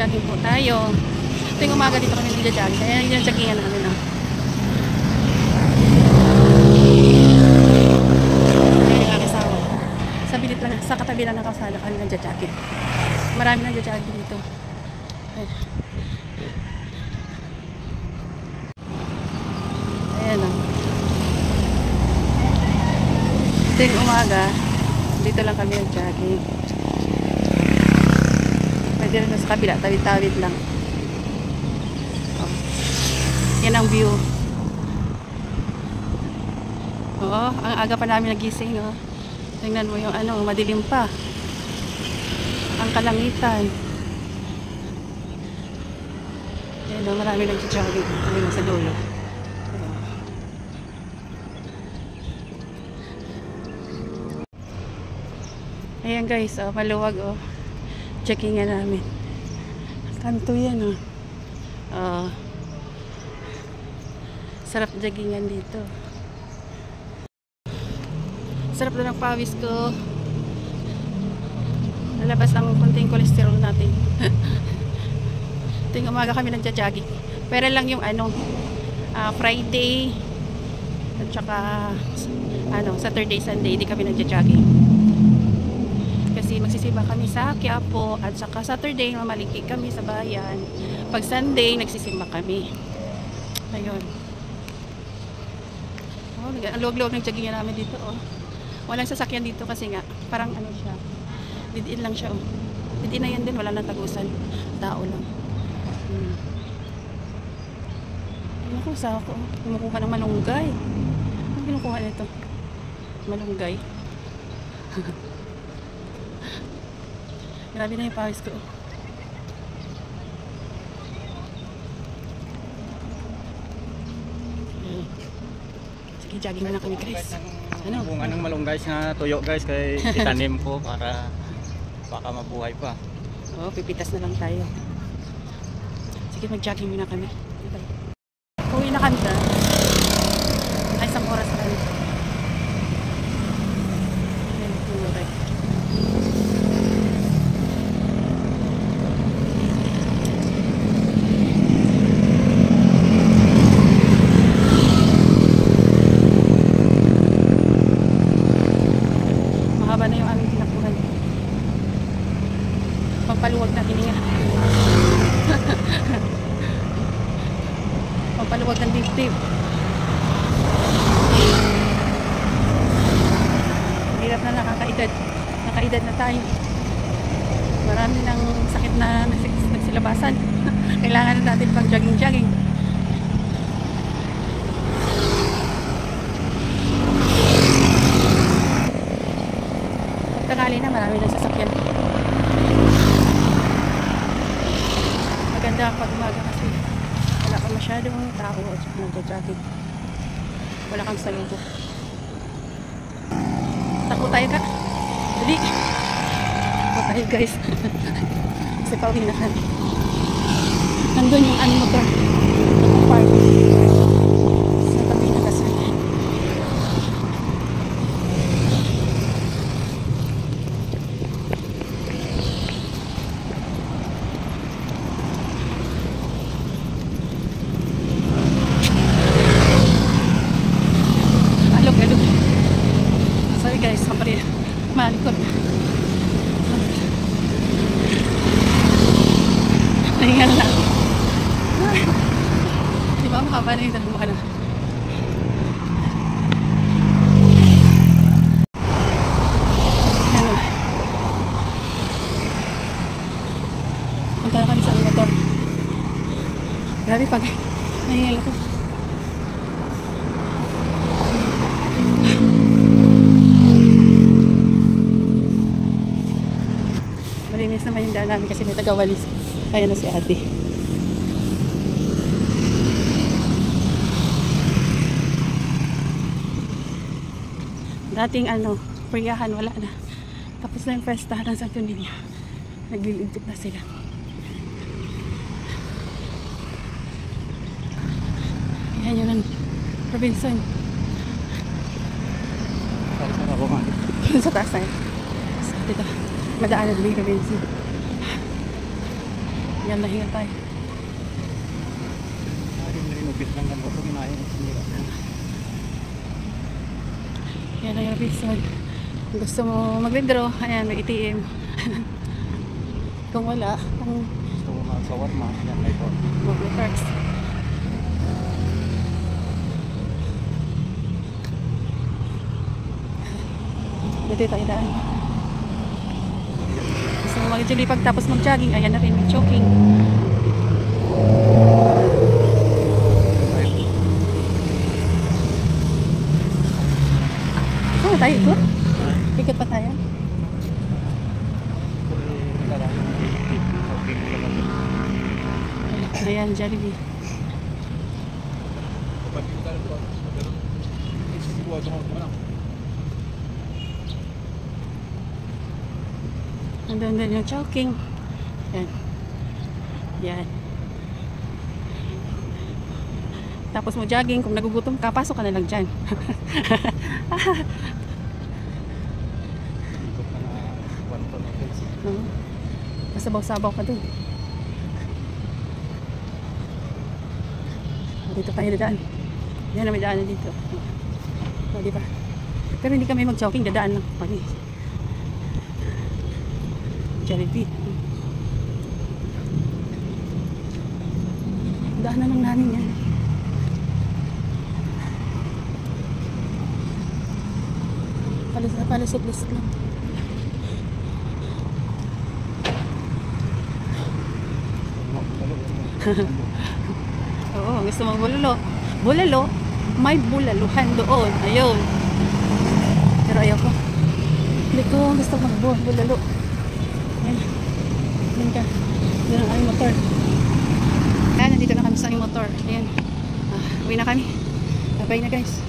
Magja-jogging po tayo. Tuwing umaga dito kami nagja-jogging. Kaya yung joggingan namin. Oh. Sa bilit lang, sa katabi lang ng kalsada kami nagja-jogging. Marami nagja-jogging dito. Ayan o. Tuwing umaga, dito lang kami nag-jogging. Pwede rin sa kabila, tawid-tawid lang. Oh. Yan ang view. Oo, ang aga pa namin nagising. Oh. Tingnan mo yung ano, madilim pa. Ang kalangitan. Yan o, marami nag-jogging. Ayun sa dulo. Ayan guys, oh, maluwag oh. Checkingan namin. Kanto yan oh. Sarap joggingan dito. Sarap na ng pawis ko. Lalabas ang konting cholesterol natin. Tuwing umaga kami nagja-jogging. Pero lang yung ano, Friday at saka ano, Saturday, Sunday di kami nagja-jogging. Kasi magsisimba kami sa Quiapo at saka Saturday mamaliki kami sa bayan. Pag Sunday nagsisimba kami. Ayun. Oh, ang loob-loob ng joggingan namin dito oh. Walang sasakyan dito kasi nga parang ano siya. Didiin lang siya oh. Didiin na yan din, wala nang tagusan. Tao lang. Ako sa ako, kumukuha ng malunggay. Ano kinukuha nito? Malunggay. Grabe na yung pawis ko. Sige, jogging na lang kami guys. Ano? Bunga ng malunggay na tuyo guys, kay itanim ko para baka mabuhay pa. Oo, pipitas na lang tayo. Sige, mag-jogging muna kami. Uwi na kami na. Ay, isang oras na kami. Mahaba na yung aming tinakbuhan. Pampaluwag na hininga. Pampaluwag ng dibdib. Hirap na nakakaedad. Nakaedad na tayo. Marami ng sakit na nagsilabasan. Kailangan na natin pang jogging-jogging. Pagtangali na, marami ng sasakyan. Maganda pag umaga kasi wala kang masyadong tao at nagja-jogging. Wala kang salubo. Takbo tayo ka. Dali. Takbo tayo guys. Kasi pauwi na kami. Nandun yung motor. Nakapark. Sa tabi na kasi. Sorry guys, kapari malikot. Nahingan lang. Di ba makapa na yung dalawa ka na? Ano? Punta na kami sa motor. Grabe pag nahingan ako. Malinis naman yung daan namin kasi may tagawalis. Ayan na si ate. Dating ano, priyahan, wala na. Tapos na yung festahan ng Santo Niño. Naglilintip na sila. Ayan yun ang Robinson. Sa taas na yun. Dito. Madaanan mo yung Robinson. Yan, nahinga tayo. Ay, rinupit lang ng moto, kinain. Sinira. Yan ang episode. Kung gusto mo mag-withdraw, ayan, may ATM. Kung wala, kung Gusto ko mag-shawarma. Yan, may po. mobile cards. Dito tayo daan. Gusto mo mag-julipag tapos mag-jogging, ayan na rin, may choking. Oh, tayo ito? Ikot pa tayo? Ayan, Jollibee. Nandun din yung choking. Yan. Yan. Tapos mo jogging, kung nagugutom ka, pasok ka na lang dyan. No? Masabaw-sabaw ka dun. Dito tayo dadaan. Yan na may daanan dito. O, diba? Pero hindi kami mag-jogging, dadaan lang kami. Jollibee. Daanan lang namin yan. Palusot-lusot lang. Oo, gusto mong bulalo. Bulalo, may bulaluhan doon. Ayun. Pero ayaw ko. Hindi ko gusto mag-bulalo. Ayan. Ayan ka. Ayan ang aming motor. Ayan, nandito na kami sa aming motor. Ayan. Uwi na kami. Bye na guys.